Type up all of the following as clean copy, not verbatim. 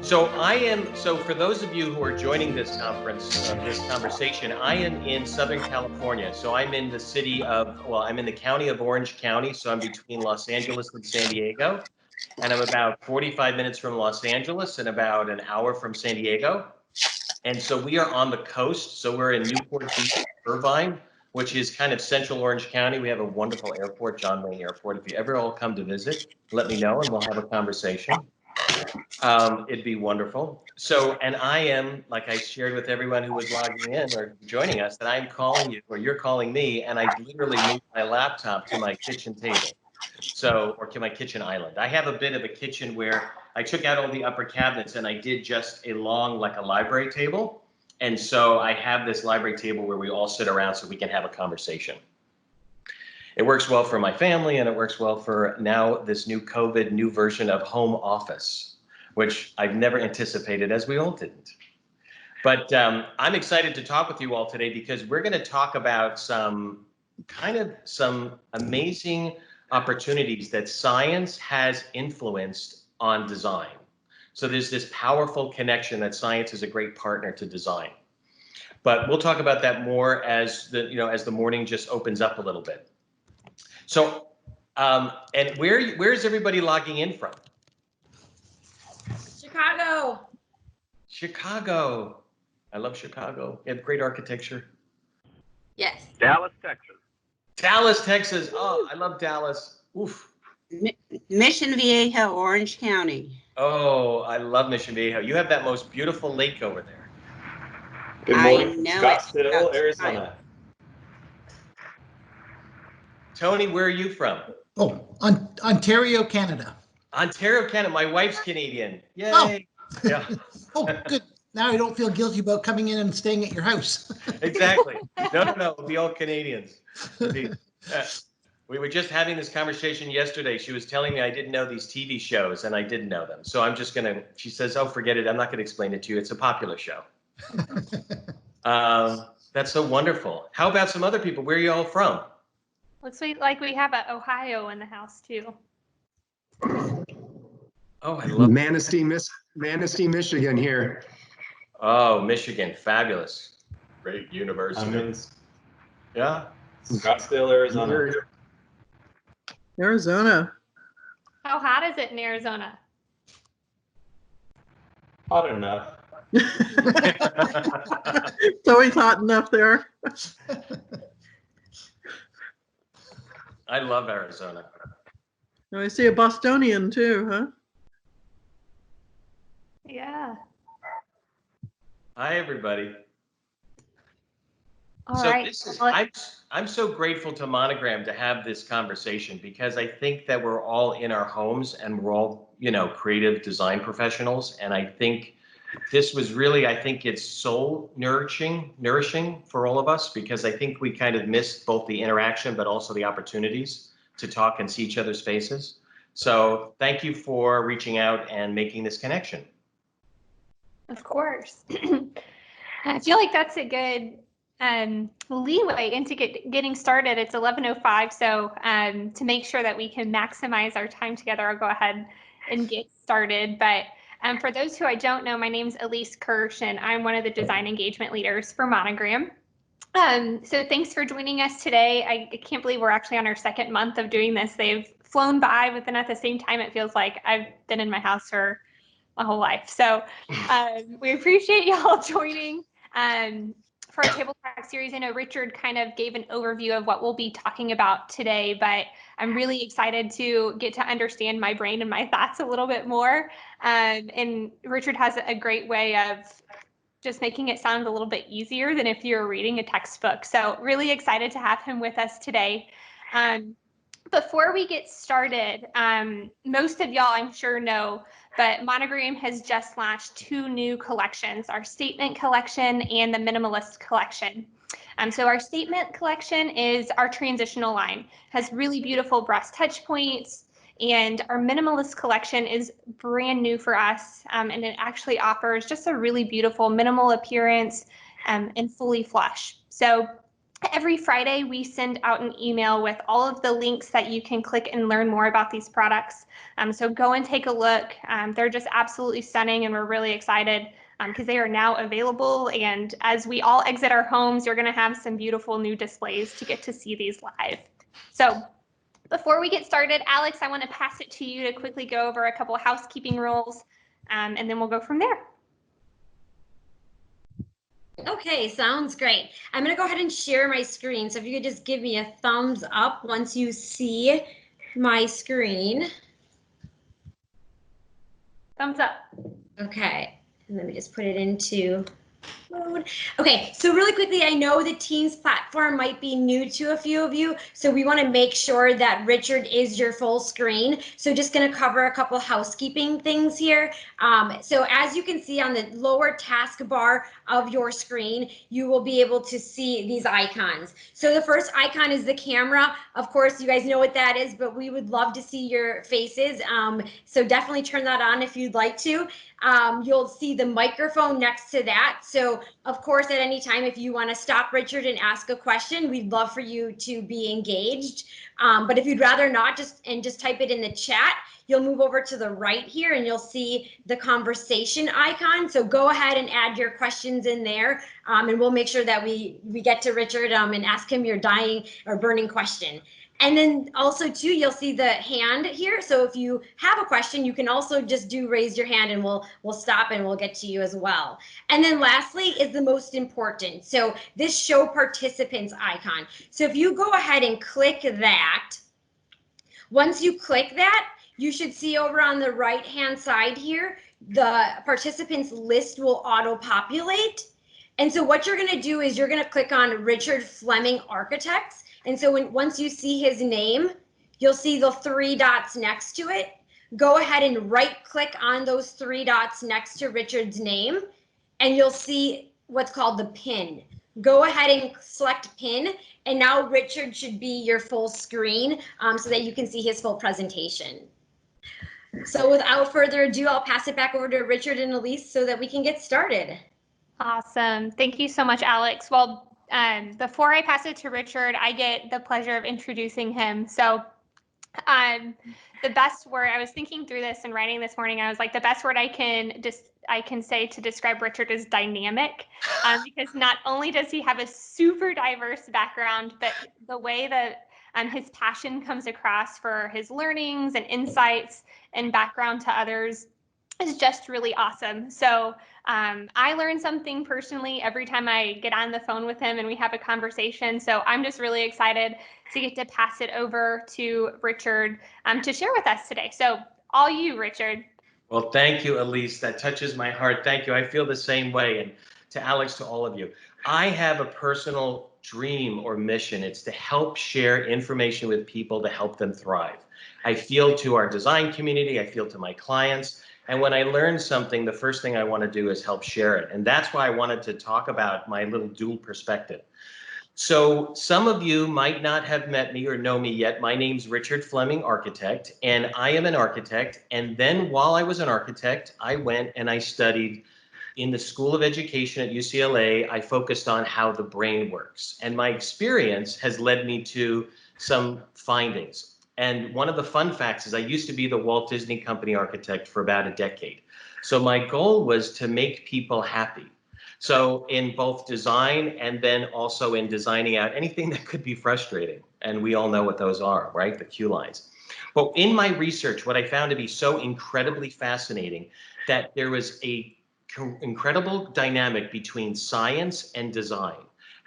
So for those of you who are joining this conversation, I am in Southern California. So I'm in the I'm in the county of Orange County. So I'm between Los Angeles and San Diego. And I'm about 45 minutes from Los Angeles and about an hour from San Diego. And so we are on the coast. So we're in Newport Beach, Irvine, which is kind of central Orange County. We have a wonderful airport, John Wayne Airport. If you ever all come to visit, let me know and we'll have a conversation. It'd be wonderful. So, and I am, like I shared with everyone who was logging in or joining us, that I'm calling you or you're calling me, and I literally moved my laptop to my kitchen table. So, or to my kitchen island. I have a bit of a kitchen where I took out all the upper cabinets and I did just a long, like a library table. And so I have this library table where we all sit around so we can have a conversation. It works well for my family and it works well for now this new version of home office, which I've never anticipated, as we all didn't. But I'm excited to talk with you all today because we're going to talk about some amazing opportunities that science has influenced on design. So there's this powerful connection that science is a great partner to design. But we'll talk about that more as the morning just opens up a little bit. So, and where's everybody logging in from? Chicago. Chicago. I love Chicago. You have great architecture. Yes. Dallas, Texas. Dallas, Texas. Oh, I love Dallas. Oof. Mission Viejo, Orange County. Oh, I love Mission Viejo. You have that most beautiful lake over there. Good morning, Scottsdale, Arizona. Tony, where are you from? Oh, Ontario, Canada. Ontario, Canada. My wife's Canadian. Yay. Oh. Yeah. Oh, good. Now I don't feel guilty about coming in and staying at your house. Exactly. No. We'll be all Canadians. We were just having this conversation yesterday. She was telling me I didn't know these TV shows, and I didn't know them. So I'm just she says, oh, forget it. I'm not going to explain it to you. It's a popular show. That's so wonderful. How about some other people? Where are you all from? Looks like we have a Ohio in the house too. Oh, I love Manistee, Michigan here. Oh, Michigan, fabulous. Great university. Yeah. Scottsdale, Arizona. Arizona. How hot is it in Arizona? Hot enough. It's always hot enough there. I love Arizona. Now I see a Bostonian too, huh? Yeah. Hi, everybody. All right. I'm so grateful to Monogram to have this conversation because I think that we're all in our homes and we're all, creative design professionals. And I think this was really, it's soul nourishing for all of us because I think we kind of missed both the interaction, but also the opportunities to talk and see each other's faces. So thank you for reaching out and making this connection. Of course. I feel like that's a good leeway into getting started. It's 11:05, so to make sure that we can maximize our time together, I'll go ahead and get started. But for those who I don't know, my name's Elise Kirsch, and I'm one of the design engagement leaders for Monogram. So thanks for joining us today. I can't believe we're actually on our second month of doing this. They've flown by, but then at the same time, it feels like I've been in my house for my whole life. So we appreciate y'all joining for our table talk series. I know Richard kind of gave an overview of what we'll be talking about today, but I'm really excited to get to understand my brain and my thoughts a little bit more. And Richard has a great way of just making it sound a little bit easier than if you're reading a textbook. So really excited to have him with us today. Before we get started, most of y'all I'm sure know, but Monogram has just launched 2 new collections, our Statement Collection and the Minimalist Collection. So our Statement Collection is our transitional line, has really beautiful brass touch points, and our Minimalist Collection is brand new for us, and it actually offers just a really beautiful minimal appearance and fully flush. So every Friday, we send out an email with all of the links that you can click and learn more about these products. So go and take a look. They're just absolutely stunning, and we're really excited because they are now available. And as we all exit our homes, you're going to have some beautiful new displays to get to see these live. So before we get started, Alex, I want to pass it to you to quickly go over a couple of housekeeping rules, and then we'll go from there. Okay, sounds great. I'm going to go ahead and share my screen. So if you could just give me a thumbs up once you see my screen. Thumbs up. Okay, and let me just put it into mode. Okay, so really quickly, I know the Teams platform might be new to a few of you, so we want to make sure that Richard is your full screen. So just going to cover a couple housekeeping things here. So as you can see on the lower taskbar of your screen, you will be able to see these icons. So the first icon is the camera. Of course, you guys know what that is, but we would love to see your faces. So definitely turn that on if you'd like to. You'll see the microphone next to that. So of course, at any time, if you want to stop Richard and ask a question, we'd love for you to be engaged. But if you'd rather not, just type it in the chat. You'll move over to the right here and you'll see the conversation icon. So go ahead and add your questions in there, and we'll make sure that we get to Richard and ask him your dying or burning question. And then also too, you'll see the hand here. So if you have a question, you can also just raise your hand and we'll stop and we'll get to you as well. And then lastly is the most important. So this show participants icon. So if you go ahead and click that, once you click that, you should see over on the right hand side here, the participants list will auto populate. And so what you're going to do is you're going to click on Richard Fleming Architects. And so once you see his name, you'll see the 3 dots next to it. Go ahead and right click on those 3 dots next to Richard's name, and you'll see what's called the pin. Go ahead and select pin, and now Richard should be your full screen so that you can see his full presentation. So without further ado, I'll pass it back over to Richard and Elise so that we can get started. Awesome. Thank you so much, Alex. Well, before I pass it to Richard, I get the pleasure of introducing him. So the best word, I was thinking through this and writing this morning, I was like, the best word I can say to describe Richard is dynamic, because not only does he have a super diverse background, but the way that his passion comes across for his learnings and insights and background to others is just really awesome. So I learn something personally every time I get on the phone with him and we have a conversation. So I'm just really excited to get to pass it over to Richard to share with us today. So all you, Richard. Well, thank you, Elise. That touches my heart. Thank you. I feel the same way. And to Alex, to all of you, I have a personal dream or mission. It's to help share information with people to help them thrive. I feel to our design community, I feel to my clients. And when I learn something, the first thing I want to do is help share it. And that's why I wanted to talk about my little dual perspective. So some of you might not have met me or know me yet. My name's Richard Fleming, architect, and I am an architect. And then while I was an architect, I went and I studied in the School of Education at UCLA. I focused on how the brain works. And my experience has led me to some findings. And one of the fun facts is I used to be the Walt Disney Company architect for about a decade. So my goal was to make people happy. So in both design and then also in designing out anything that could be frustrating. And we all know what those are, right? The cue lines. But in my research, what I found to be so incredibly fascinating, that there was a incredible dynamic between science and design.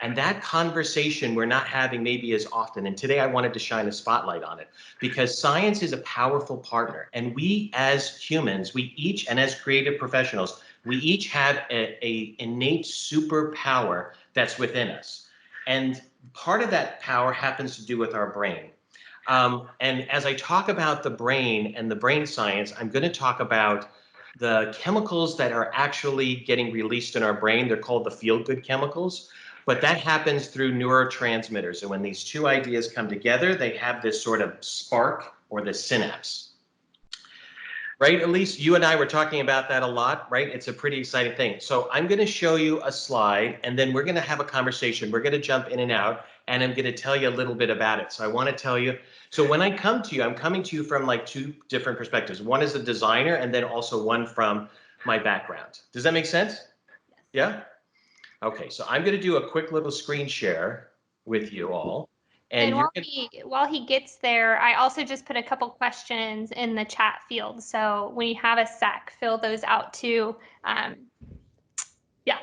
And that conversation we're not having maybe as often. And today I wanted to shine a spotlight on it because science is a powerful partner. And we as humans, we each, and as creative professionals, we each have a innate superpower that's within us. And part of that power happens to do with our brain. And as I talk about the brain and the brain science, I'm going to talk about the chemicals that are actually getting released in our brain. They're called the feel-good chemicals. But that happens through neurotransmitters. And when these two ideas come together, they have this sort of spark or the synapse. Right, Elise, you and I were talking about that a lot, right? It's a pretty exciting thing. So I'm going to show you a slide, and then we're going to have a conversation. We're going to jump in and out, and I'm going to tell you a little bit about it. So I want to tell you, so when I come to you, I'm coming to you from like two different perspectives. One is a designer, and then also one from my background. Does that make sense? Yeah? Okay, so I'm going to do a quick little screen share with you all. And while he gets there, I also just put a couple questions in the chat field. So when you have a sec, fill those out too. Yeah.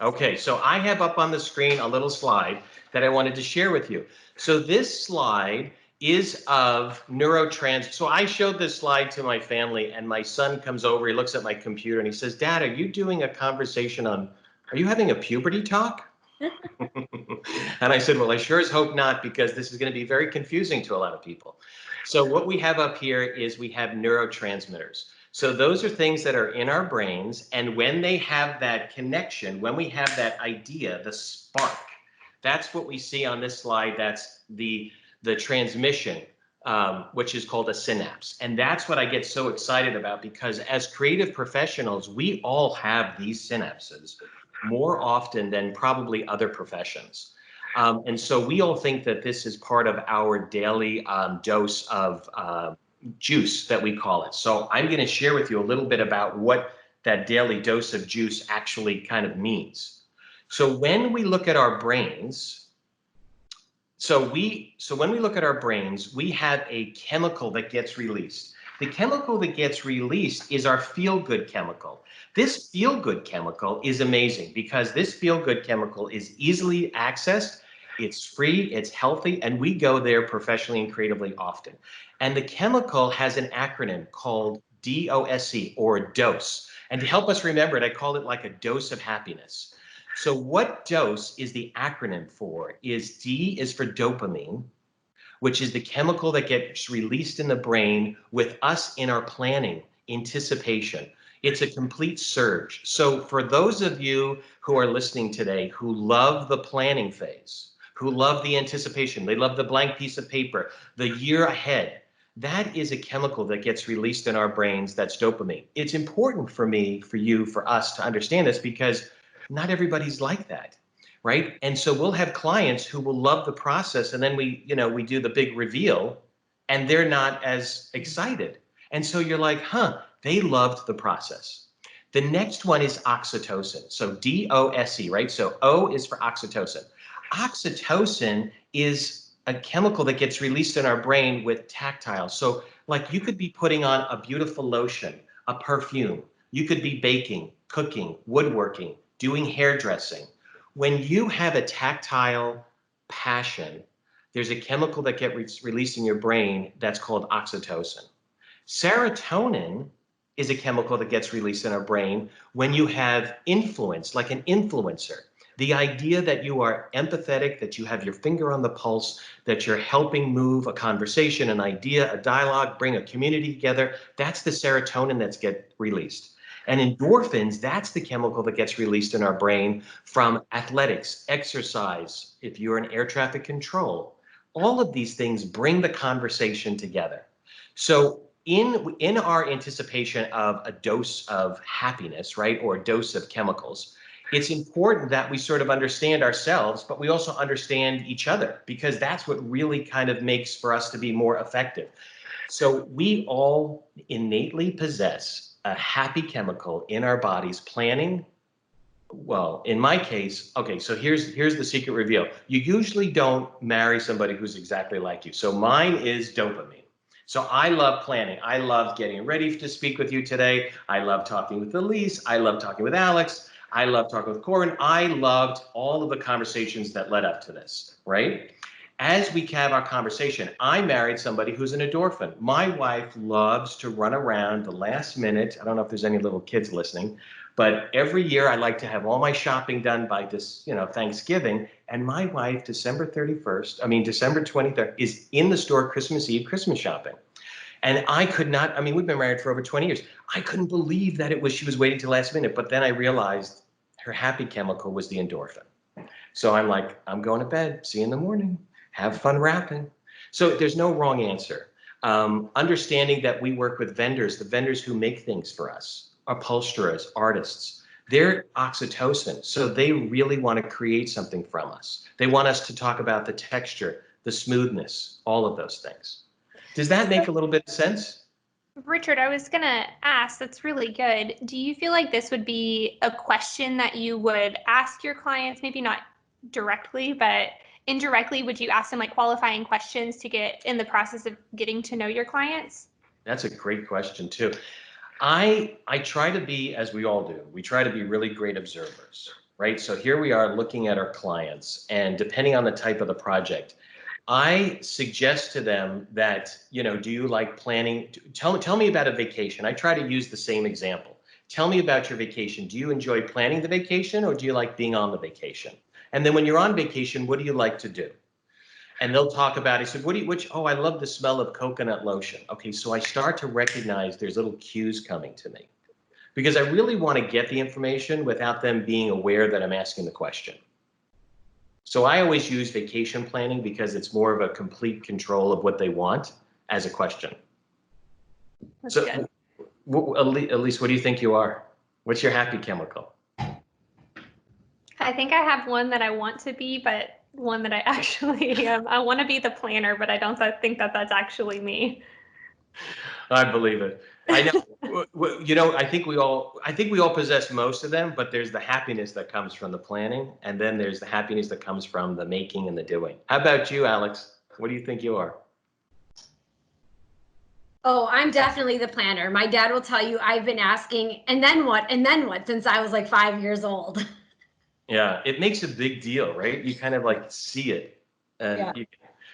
Okay, so I have up on the screen a little slide that I wanted to share with you. So this slide is of neurotransmission. So I showed this slide to my family, and my son comes over, he looks at my computer and he says, Dad, are you doing a conversation on, are you having a puberty talk? And I said, well, I sure as hope not, because this is going to be very confusing to a lot of people. So what we have up here is we have neurotransmitters. So those are things that are in our brains, and when they have that connection, when we have that idea, the spark, that's what we see on this slide. That's the transmission, which is called a synapse. And that's what I get so excited about, because as creative professionals, we all have these synapses more often than probably other professions. And so we all think that this is part of our daily dose of juice, that we call it. So I'm going to share with you a little bit about what that daily dose of juice actually kind of means. So when we look at our brains, when we look at our brains, we have a chemical that gets released. The chemical that gets released is our feel-good chemical. This feel-good chemical is amazing, because this feel-good chemical is easily accessed, it's free, it's healthy, and we go there professionally and creatively often. And the chemical has an acronym called DOSE, or DOSE. And to help us remember it, I call it like a dose of happiness. So what DOSE is the acronym for is D is for dopamine, which is the chemical that gets released in the brain with us in our planning, anticipation. It's a complete surge. So for those of you who are listening today who love the planning phase, who love the anticipation, they love the blank piece of paper, the year ahead, that is a chemical that gets released in our brains. That's dopamine. It's important for me, for you, for us to understand this, because not everybody's like that. Right? And so we'll have clients who will love the process, and then we do the big reveal and they're not as excited. And so you're like, huh, they loved the process. The next one is oxytocin. So DOSE, right? So O is for oxytocin. Oxytocin is a chemical that gets released in our brain with tactile. So like you could be putting on a beautiful lotion, a perfume. You could be baking, cooking, woodworking, doing hairdressing. When you have a tactile passion, there's a chemical that gets released in your brain that's called oxytocin. Serotonin is a chemical that gets released in our brain when you have influence, like an influencer. The idea that you are empathetic, that you have your finger on the pulse, that you're helping move a conversation, an idea, a dialogue, bring a community together, that's the serotonin that's get released. And endorphins, that's the chemical that gets released in our brain from athletics, exercise, if you're in air traffic control. All of these things bring the conversation together. So in our anticipation of a dose of happiness, right, or a dose of chemicals, it's important that we sort of understand ourselves, but we also understand each other, because that's what really kind of makes for us to be more effective. So we all innately possess a happy chemical in our bodies. Planning, well, in my case, okay, so here's the secret reveal. You usually don't marry somebody who's exactly like you. So mine is dopamine. So I love planning. I love getting ready to speak with you today. I love talking with Elise. I love talking with Alex. I love talking with Corin. I loved all of the conversations that led up to this, right? As we have our conversation, I married somebody who's an endorphin. My wife loves to run around the last minute. I don't know if there's any little kids listening, but every year I like to have all my shopping done by this, Thanksgiving. And my wife, December 23rd, is in the store Christmas Eve, Christmas shopping. And I could not, we've been married for over 20 years. I couldn't believe that she was waiting till last minute. But then I realized her happy chemical was the endorphin. So I'm like, I'm going to bed. See you in the morning. Have fun wrapping. So there's no wrong answer. Understanding that we work with vendors, the vendors who make things for us, upholsterers, artists, they're oxytocin. So they really want to create something from us. They want us to talk about the texture, the smoothness, all of those things. Does that make a little bit of sense? Richard, I was going to ask, that's really good. Do you feel like this would be a question that you would ask your clients, maybe not directly, but indirectly? Would you ask them like qualifying questions to get in the process of getting to know your clients? That's a great question too. I try to be, as we all do, we try to be really great observers, right? So here we are looking at our clients, and depending on the type of the project, I suggest to them that, you know, do you like planning? Tell me about a vacation. I try to use the same example. Tell me about your vacation. Do you enjoy planning the vacation, or do you like being on the vacation? And then when you're on vacation, what do you like to do? And they'll talk about it. So oh, I love the smell of coconut lotion. Okay, so I start to recognize there's little cues coming to me, because I really want to get the information without them being aware that I'm asking the question. So I always use vacation planning because it's more of a complete control of what they want as a question. That's so good. Elise, what do you think you are? What's your happy chemical? I think I have one that I want to be, but one that I actually am. I want to be the planner, but I don't think that that's actually me. I believe it. I know. You know, I think we all possess most of them, but there's the happiness that comes from the planning, and then there's the happiness that comes from the making and the doing. How about you, Alex? What do you think you are? Oh, I'm definitely the planner. My dad will tell you I've been asking, and then what, since I was like 5 years old. Yeah, it makes a big deal, right? You kind of like see it. And Yeah.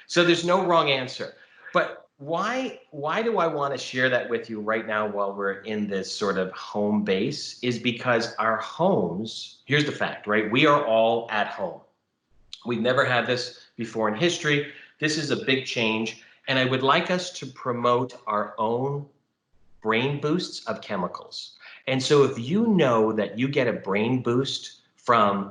So there's no wrong answer. But why do I want to share that with you right now while we're in this sort of home base is because our homes, here's the fact, right? We are all at home. We've never had this before in history. This is a big change. And I would like us to promote our own brain boosts of chemicals. And so if you know that you get a brain boost from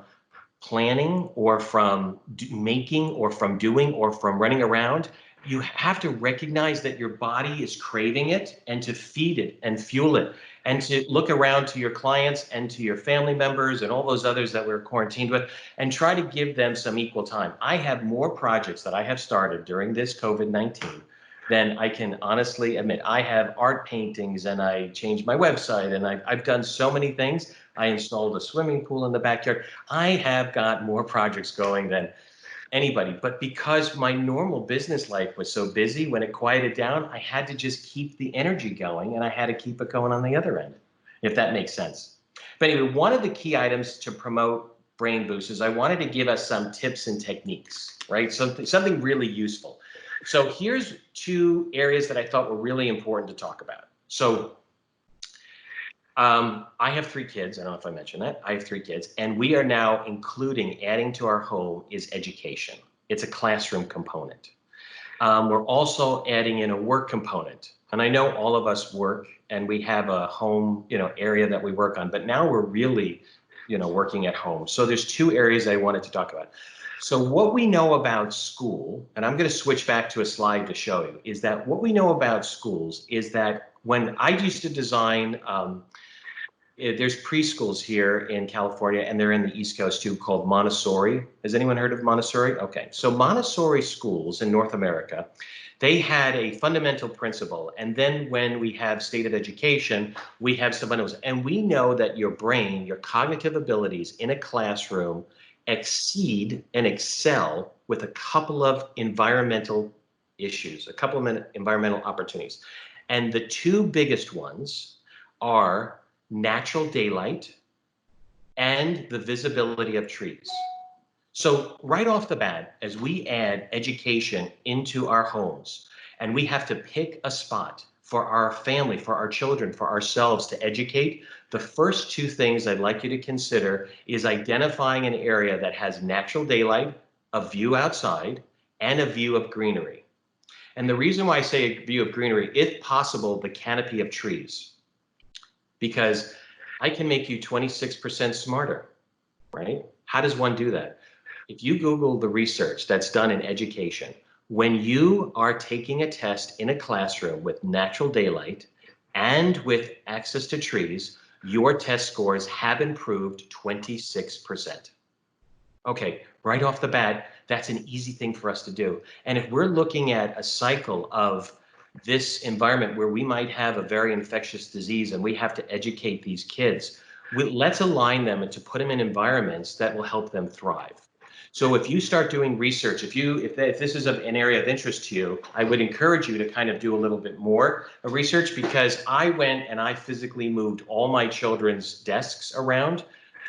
planning or from making or from doing or from running around, you have to recognize that your body is craving it and to feed it and fuel it and to look around to your clients and to your family members and all those others that we're quarantined with and try to give them some equal time. I have more projects that I have started during this COVID-19 than I can honestly admit. I have art paintings and I changed my website and I've done so many things. I installed a swimming pool in the backyard. I have got more projects going than anybody, but because my normal business life was so busy, when it quieted down, I had to just keep the energy going and I had to keep it going on the other end, if that makes sense. But anyway, one of the key items to promote brain boost is I wanted to give us some tips and techniques, right? Something really useful. So here's 2 areas that I thought were really important to talk about. So I have 3 kids. I don't know if I mentioned that. I have 3 kids, and we are now adding to our home is education. It's a classroom component. We're also adding in a work component. And I know all of us work and we have a home, area that we work on, but now we're really, working at home. So there's 2 areas I wanted to talk about. So what we know about school, and I'm going to switch back to a slide to show you, is that what we know about schools is that when I used to design, there's preschools here in California, and they're in the East Coast too, called Montessori. Has anyone heard of Montessori? Okay, so Montessori schools in North America, they had a fundamental principle. And then when we have state of education, we have some fundamentals. And we know that your brain, your cognitive abilities in a classroom exceed and excel with a couple of environmental issues, a couple of environmental opportunities. And the 2 biggest ones are natural daylight and the visibility of trees. So right off the bat, as we add education into our homes, and we have to pick a spot for our family, for our children, for ourselves to educate, the first 2 things I'd like you to consider is identifying an area that has natural daylight, a view outside, and a view of greenery. And the reason why I say a view of greenery, if possible, the canopy of trees, because I can make you 26% smarter, right? How does one do that? If you Google the research that's done in education, when you are taking a test in a classroom with natural daylight and with access to trees, your test scores have improved 26%. Okay, right off the bat, that's an easy thing for us to do. And if we're looking at a cycle of this environment where we might have a very infectious disease and we have to educate these kids, let's align them and to put them in environments that will help them thrive. So if you start doing research, if this is an area of interest to you, I would encourage you to kind of do a little bit more of research, because I went and I physically moved all my children's desks around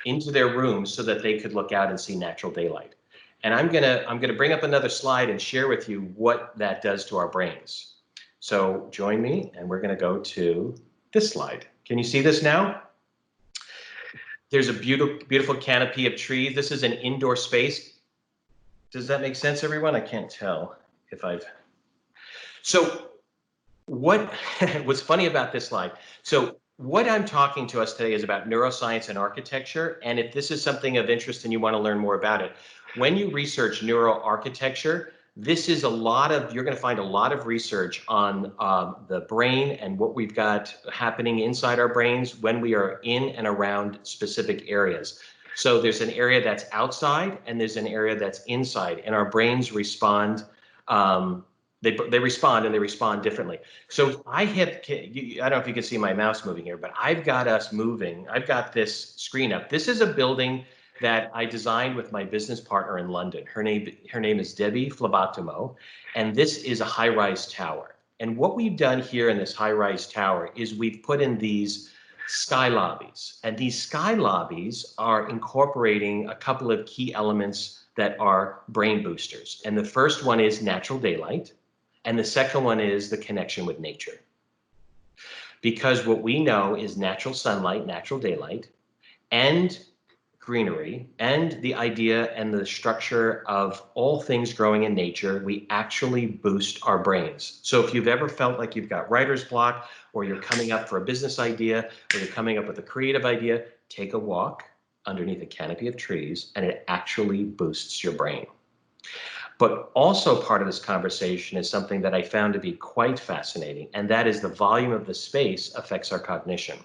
into their rooms so that they could look out and see natural daylight. And I'm gonna bring up another slide and share with you what that does to our brains. So join me, and we're gonna go to this slide. Can you see this now? There's a beautiful canopy of trees. This is an indoor space. Does that make sense, everyone? I can't tell if I've. So what's funny about this slide? So what I'm talking to us today is about neuroscience and architecture. And if this is something of interest and you want to learn more about it, when you research neuroarchitecture, this is you're going to find a lot of research on the brain and what we've got happening inside our brains when we are in and around specific areas. So there's an area that's outside and there's an area that's inside, and our brains respond. They respond, and they respond differently. So I don't know if you can see my mouse moving here, but I've got us moving. I've got this screen up. This is a building that I designed with my business partner in London. Her name is Debbie Flabatomo, and this is a high-rise tower. And what we've done here in this high-rise tower is we've put in these sky lobbies, and these sky lobbies are incorporating a couple of key elements that are brain boosters. And the first one is natural daylight, and the second one is the connection with nature. Because what we know is natural sunlight, natural daylight, and greenery, and the idea and the structure of all things growing in nature, we actually boost our brains. So if you've ever felt like you've got writer's block, or you're coming up for a business idea, or you're coming up with a creative idea, take a walk underneath a canopy of trees, and it actually boosts your brain. But also part of this conversation is something that I found to be quite fascinating, and that is the volume of the space affects our cognition.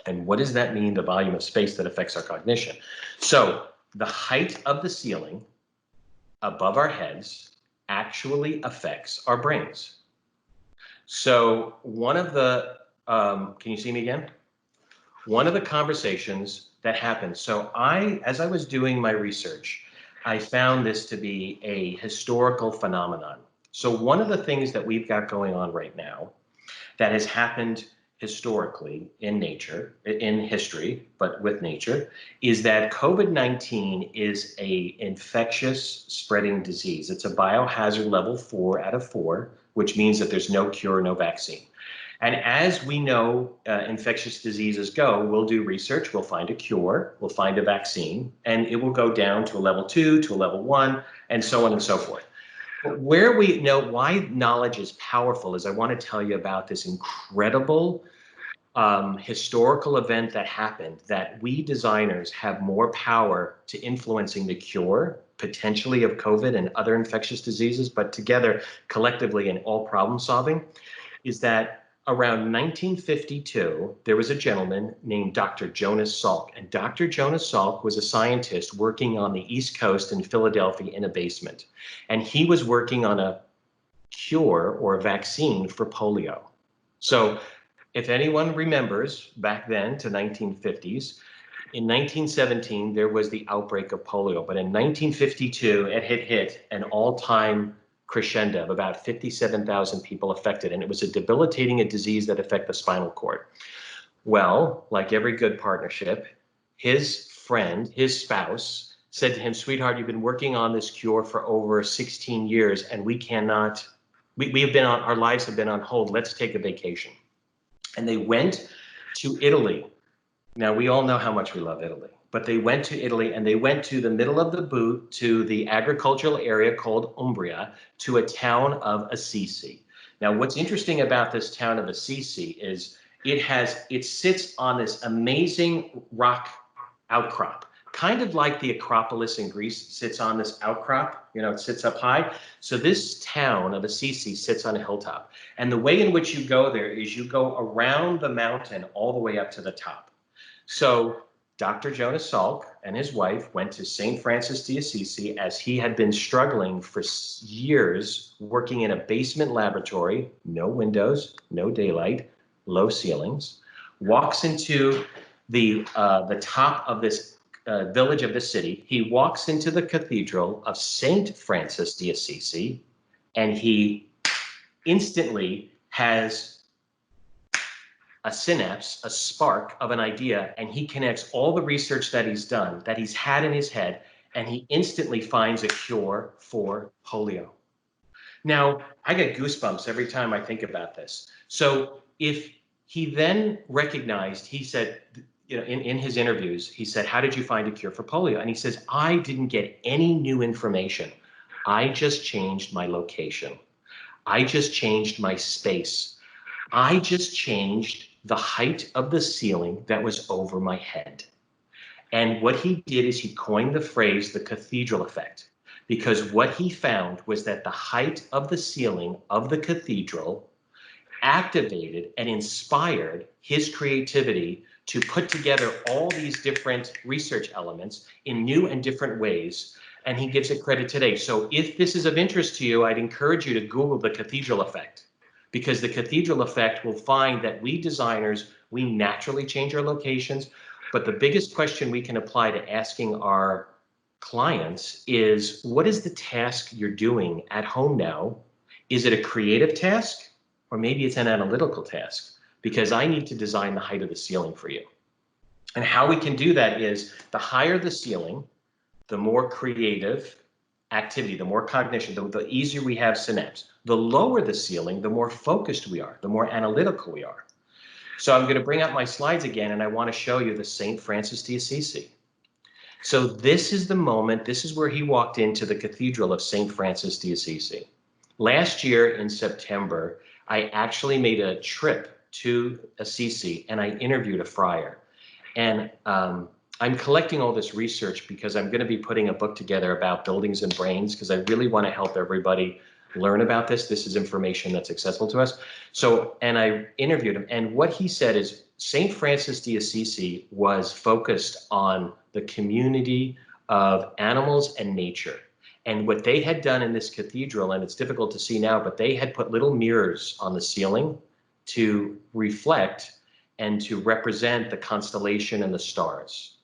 And what does that mean, the volume of space that affects our cognition? So the height of the ceiling above our heads actually affects our brains. So one of the, can you see me again? One of the conversations that happened, so as I was doing my research, I found this to be a historical phenomenon. So one of the things that we've got going on right now that has happened historically in nature, in history, but with nature, is that COVID-19 is an infectious spreading disease. It's a biohazard level 4 out of 4, which means that there's no cure, no vaccine. And as we know infectious diseases go, we'll do research, we'll find a cure, we'll find a vaccine, and it will go down to a level 2, to a level 1, and so on and so forth. But where we know why knowledge is powerful is I want to tell you about this incredible historical event that happened, that we designers have more power to influencing the cure, potentially, of COVID and other infectious diseases, but together, collectively, in all problem solving, is that around 1952, there was a gentleman named Dr. Jonas Salk. And Dr. Jonas Salk was a scientist working on the East Coast in Philadelphia in a basement. And he was working on a cure or a vaccine for polio. So if anyone remembers back then to 1950s, in 1917, there was the outbreak of polio. But in 1952, it hit an all-time crescendo of about 57,000 people affected, and it was a debilitating disease that affected the spinal cord. Well, like every good partnership, his friend, his spouse, said to him, "Sweetheart, you've been working on this cure for over 16 years, and we cannot, our lives have been on hold. Let's take a vacation." And they went to Italy. Now, we all know how much we love Italy. But they went to Italy, and they went to the middle of the boot, to the agricultural area called Umbria, to a town of Assisi. Now, what's interesting about this town of Assisi is it sits on this amazing rock outcrop kind of like the Acropolis in Greece sits on this outcrop, it sits up high. So this town of Assisi sits on a hilltop. And the way in which you go there is you go around the mountain all the way up to the top. So Dr. Jonas Salk and his wife went to St. Francis de Assisi as he had been struggling for years, working in a basement laboratory, no windows, no daylight, low ceilings, walks into the top of this village of the city. He walks into the cathedral of St. Francis de Assisi, and he instantly has a synapse, a spark of an idea, and he connects all the research that he's done, that he's had in his head, and he instantly finds a cure for polio. Now, I get goosebumps every time I think about this. So if he then recognized, he said, in his interviews, he said, how did you find a cure for polio? And he says, I didn't get any new information. I just changed my location. I just changed my space. I just changed the height of the ceiling that was over my head. And what he did is he coined the phrase, the cathedral effect, because what he found was that the height of the ceiling of the cathedral activated and inspired his creativity to put together all these different research elements in new and different ways. And he gives it credit today. So if this is of interest to you, I'd encourage you to Google the cathedral effect, because the cathedral effect will find that we designers, we naturally change our locations. But the biggest question we can apply to asking our clients is, what is the task you're doing at home now? Is it a creative task? Or maybe it's an analytical task, because I need to design the height of the ceiling for you. And how we can do that is, the higher the ceiling, the more creative activity, the more cognition, the easier we have synapse. The lower the ceiling, the more focused we are, the more analytical we are. So I'm going to bring up my slides again, and I want to show you the St. Francis de Assisi. So this is the moment, this is where he walked into the Cathedral of St. Francis de Assisi. Last year in September, I actually made a trip to Assisi and I interviewed a friar. And I'm collecting all this research because I'm going to be putting a book together about buildings and brains, because I really want to help everybody learn about this. This is information that's accessible to us. So, and I interviewed him, and what he said is St. Francis de Assisi was focused on the community of animals and nature. And what they had done in this cathedral, and it's difficult to see now, but they had put little mirrors on the ceiling to reflect and to represent the constellation and the stars.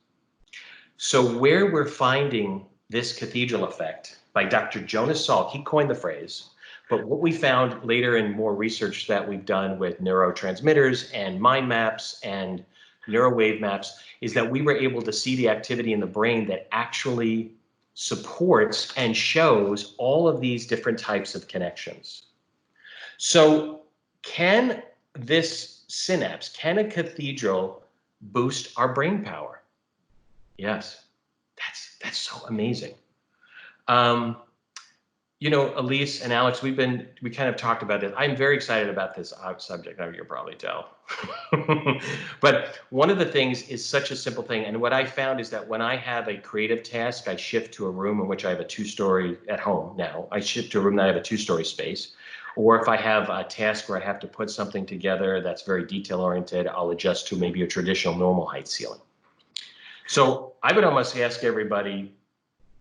So where we're finding this cathedral effect by Dr. Jonas Salk, he coined the phrase, but what we found later in more research that we've done with neurotransmitters and mind maps and neurowave maps is that we were able to see the activity in the brain that actually supports and shows all of these different types of connections. So can this synapse, can a cathedral boost our brain power? Yes, that's so amazing. Elise and Alex, we kind of talked about this. I'm very excited about this subject, you can probably tell. But one of the things is such a simple thing. And what I found is that when I have a creative task, I shift to a room in which I have a 2-story at home now. I shift to a room that I have a 2-story space. Or if I have a task where I have to put something together that's very detail oriented, I'll adjust to maybe a traditional normal height ceiling. So I would almost ask everybody,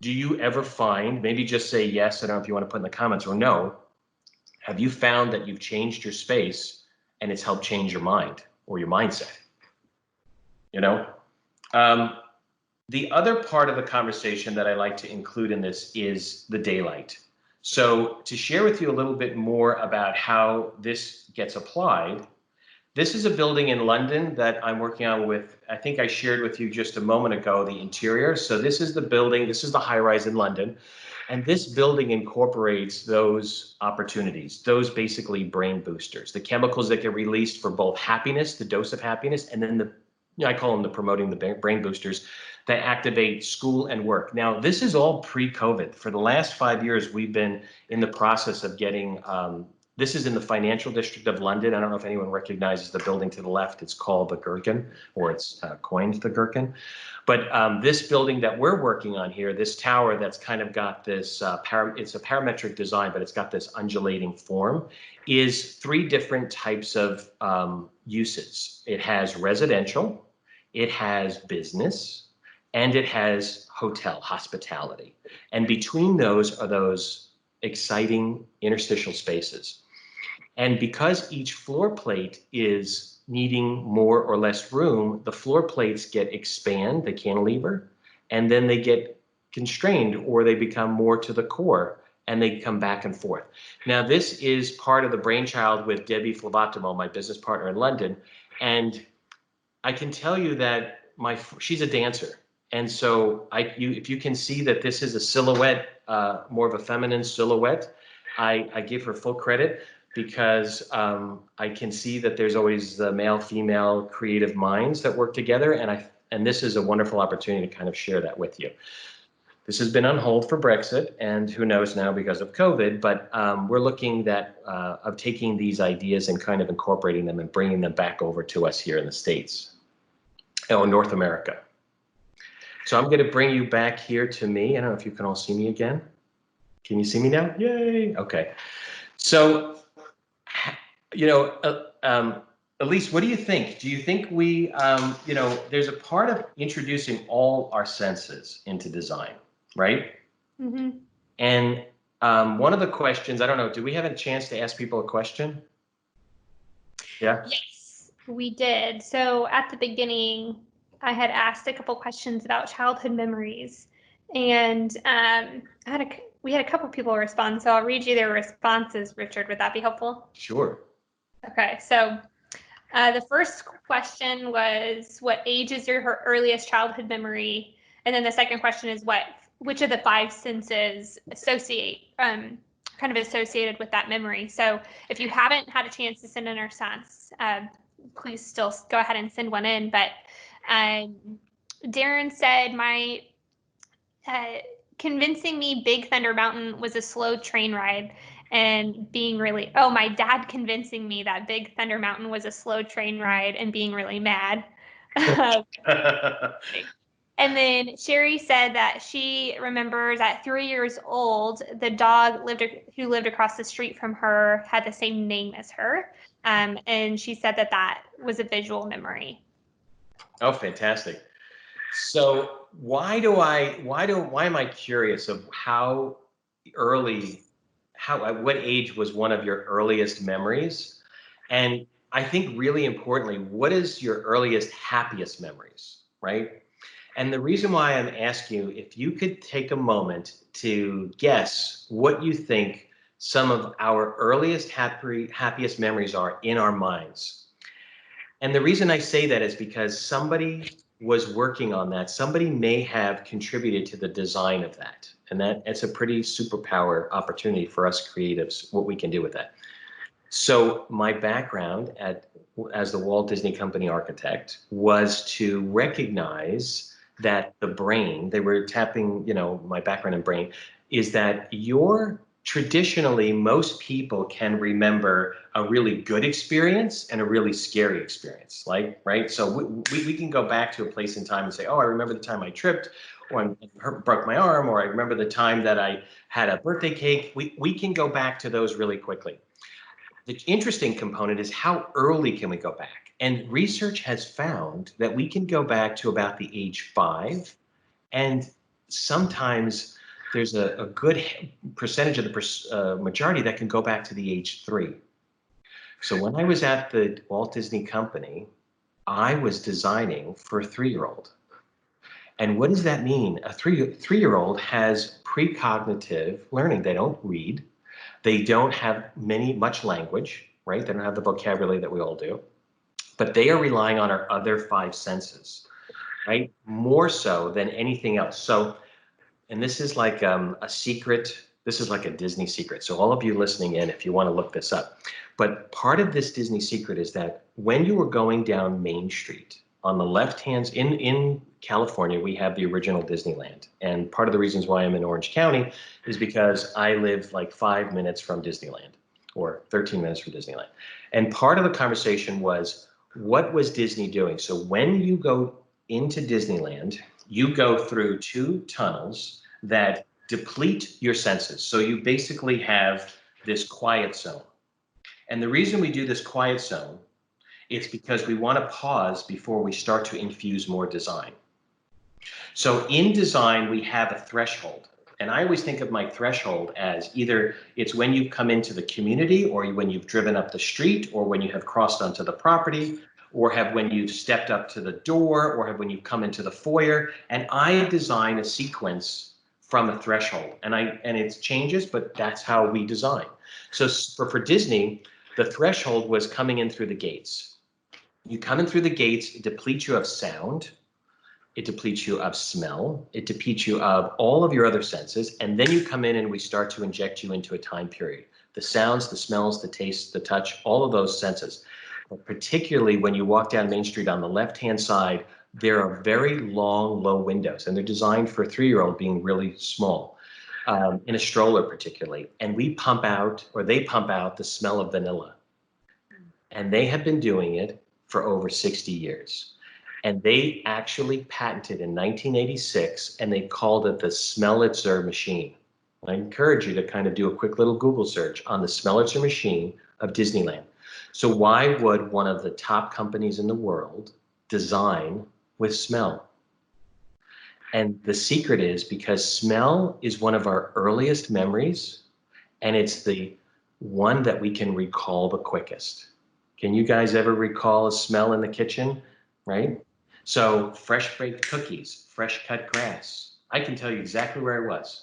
do you ever find, maybe just say yes, I don't know if you want to put in the comments, or no, have you found that you've changed your space and it's helped change your mind or your mindset? The other part of the conversation that I like to include in this is the daylight. So to share with you a little bit more about how this gets applied, this is a building in London that I'm working on with, I think I shared with you just a moment ago, the interior. So this is the building, this is the high rise in London. And this building incorporates those opportunities, those basically brain boosters, the chemicals that get released for both happiness, the dose of happiness, and then I call them the promoting the brain boosters that activate school and work. Now, this is all pre-COVID. For the last 5 years, we've been in the process of getting This is in the financial district of London. I don't know if anyone recognizes the building to the left. It's called the Gherkin, or it's coined the Gherkin. But this building that we're working on here, this tower that's kind of got this, it's a parametric design, but it's got this undulating form, is 3 different types of uses. It has residential, it has business, and it has hotel, hospitality. And between those are those exciting interstitial spaces. And because each floor plate is needing more or less room, the floor plates expand, the cantilever, and then they get constrained, or they become more to the core, and they come back and forth. Now, this is part of the brainchild with Debbie Flavatomo, my business partner in London. And I can tell you that she's a dancer. And so if you can see that this is a silhouette, more of a feminine silhouette, I give her full credit, because I can see that there's always the male-female creative minds that work together, and this is a wonderful opportunity to kind of share that with you. This has been on hold for Brexit, and who knows now because of COVID, but we're looking of taking these ideas and kind of incorporating them and bringing them back over to us here in the States, or North America. So I'm going to bring you back here to me. I don't know if you can all see me again. Can you see me now? Yay. Okay. So, Elise, what do you think? Do you think we, there's a part of introducing all our senses into design, right? Mm-hmm. And one of the questions, I don't know, do we have a chance to ask people a question? Yeah? Yes, we did. So at the beginning, I had asked a couple questions about childhood memories, and we had a couple people respond, so I'll read you their responses, Richard. Would that be helpful? Sure. Okay, so the first question was, what age is your earliest childhood memory? And then the second question is, which of the 5 senses kind of associated with that memory? So if you haven't had a chance to send in our response, please still go ahead and send one in. But Darren said, convincing me Big Thunder Mountain was a slow train ride, and my dad convincing me that Big Thunder Mountain was a slow train ride and being really mad. And then Sherry said that she remembers at 3 years old, the dog who lived across the street from her had the same name as her. And she said that was a visual memory. Oh, fantastic. So why am I curious of at what age was one of your earliest memories? And I think really importantly, what is your earliest happiest memories, right? And the reason why I'm asking you, if you could take a moment to guess what you think some of our earliest happiest memories are in our minds. And the reason I say that is because somebody was working on that. Somebody may have contributed to the design of that. And it's a pretty superpower opportunity for us creatives, what we can do with that. So my background as the Walt Disney Company architect was to recognize that the brain, they were tapping, my background in brain, is that traditionally, most people can remember a really good experience and a really scary experience, right? So we can go back to a place in time and say, oh, I remember the time I tripped, or I broke my arm, or I remember the time that I had a birthday cake. We can go back to those really quickly. The interesting component is how early can we go back? And research has found that we can go back to about the age 5, and sometimes there's a good percentage of the majority that can go back to the age 3. So when I was at the Walt Disney Company, I was designing for a 3-year-old. And what does that mean? A three-year-old has precognitive learning. They don't read. They don't have much language, right? They don't have the vocabulary that we all do. But they are relying on our other 5 senses, right? More so than anything else. So, and this is like a secret. This is like a Disney secret. So all of you listening in, if you want to look this up. But part of this Disney secret is that when you were going down Main Street, on the left hand, in California, we have the original Disneyland. And part of the reasons why I'm in Orange County is because I live like 5 minutes from Disneyland. or 13 minutes from Disneyland. And part of the conversation was, what was Disney doing? So when you go into Disneyland, you go through 2 tunnels that deplete your senses. So you basically have this quiet zone. And the reason we do this quiet zone, it's because we want to pause before we start to infuse more design. So in design, we have a threshold. And I always think of my threshold as either it's when you've come into the community, or when you've driven up the street, or when you have crossed onto the property, or when you've stepped up to the door, or when you've come into the foyer. And I design a sequence from a threshold, and it changes, but that's how we design. So for Disney, the threshold was coming in through the gates. You come in through the gates, it depletes you of sound, it depletes you of smell, it depletes you of all of your other senses, and then you come in and we start to inject you into a time period. The sounds, the smells, the taste, the touch, all of those senses. But particularly when you walk down Main Street on the left-hand side, there are very long, low windows, and they're designed for a 3-year-old being really small, in a stroller particularly. And we pump out, or they pump out, the smell of vanilla. And they have been doing it for over 60 years. And they actually patented in 1986, and they called it the Smellitzer machine. I encourage you to kind of do a quick little Google search on the Smellitzer machine of Disneyland. So why would one of the top companies in the world design with smell? And the secret is because smell is one of our earliest memories, and it's the one that we can recall the quickest. Can you guys ever recall a smell in the kitchen, right? So fresh baked cookies, fresh cut grass. I can tell you exactly where I was.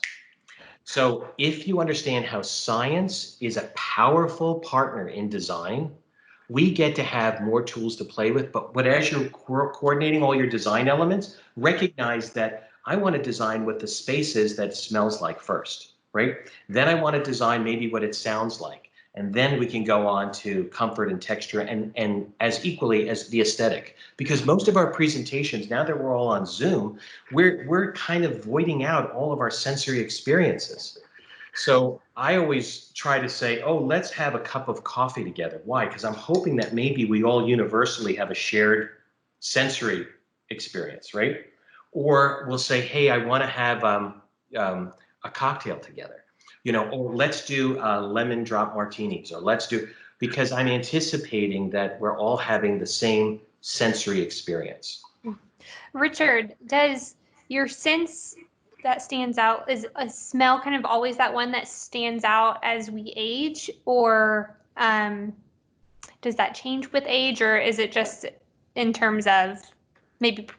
So if you understand how science is a powerful partner in design, we get to have more tools to play with, but as you're coordinating all your design elements, recognize that I want to design what the space is that it smells like first, right? Then I want to design maybe what it sounds like. And then we can go on to comfort and texture and as equally as the aesthetic. Because most of our presentations, now that we're all on Zoom, we're kind of voiding out all of our sensory experiences. So I always try to say, oh, let's have a cup of coffee together. Why? Because I'm hoping that maybe we all universally have a shared sensory experience, right? Or we'll say, hey, I want to have a cocktail together, or let's do lemon drop martinis, or let's do, because I'm anticipating that we're all having the same sensory experience. Richard, does your sense that stands out, is a smell kind of always that one that stands out as we age, or does that change with age, or is it just in terms of maybe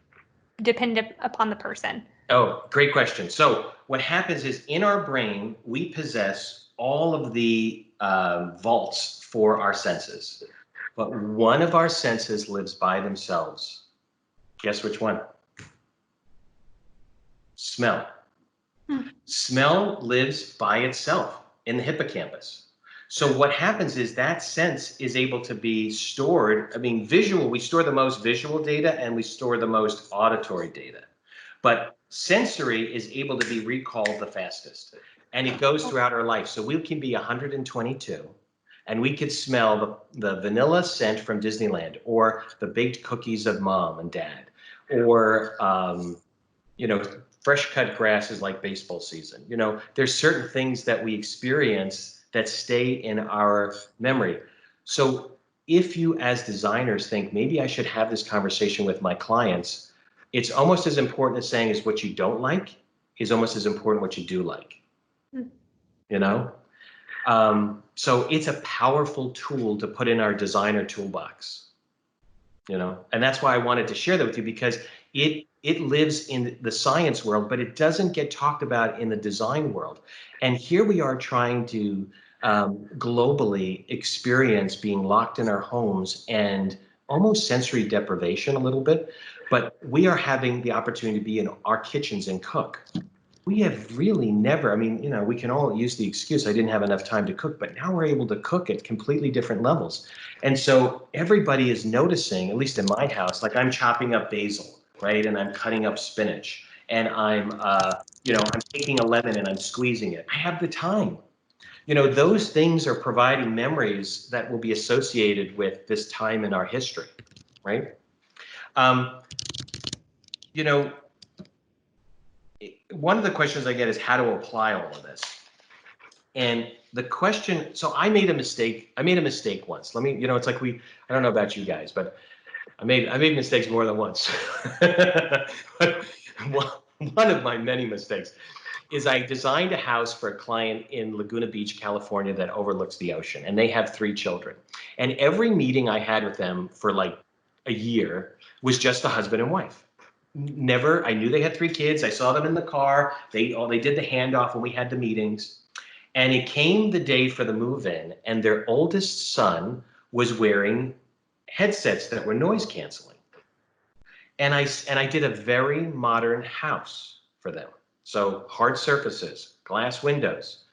dependent upon the person? Oh, great question. So what happens is in our brain, we possess all of the vaults for our senses, but one of our senses lives by themselves. Guess which one? Smell. Smell lives by itself in the hippocampus. So what happens is that sense is able to be stored. I mean, visual, we store the most visual data and we store the most auditory data. But sensory is able to be recalled the fastest. And it goes throughout our life. So we can be 122 and we could smell the vanilla scent from Disneyland, or the baked cookies of mom and dad, or, fresh cut grass is like baseball season. There's certain things that we experience that stay in our memory. So if you as designers think, maybe I should have this conversation with my clients, it's almost as important as saying is what you don't like is almost as important what you do like, So it's a powerful tool to put in our designer toolbox, and that's why I wanted to share that with you, because it lives in the science world, but it doesn't get talked about in the design world. And here we are trying to globally experience being locked in our homes and almost sensory deprivation a little bit, but we are having the opportunity to be in our kitchens and cook. We have really never, we can all use the excuse, I didn't have enough time to cook, but now we're able to cook at completely different levels. And so everybody is noticing, at least in my house, like I'm chopping up basil, right? And I'm cutting up spinach, and I'm taking a lemon and I'm squeezing it. I have the time. You know, those things are providing memories that will be associated with this time in our history, right? You know, one of the questions I get is how to apply all of this. And the question, so I made a mistake. I made a mistake once. Let me, you know, it's like I don't know about you guys, but I made mistakes more than once. One of my many mistakes is I designed a house for a client in Laguna Beach, California that overlooks the ocean, and they have 3 children. And every meeting I had with them for like a year was just a husband and wife. Never, I knew they had 3 kids. I saw them in the car. They did the handoff when we had the meetings. And it came the day for the move-in, and their oldest son was wearing headsets that were noise canceling. And I did a very modern house for them. So hard surfaces, glass windows.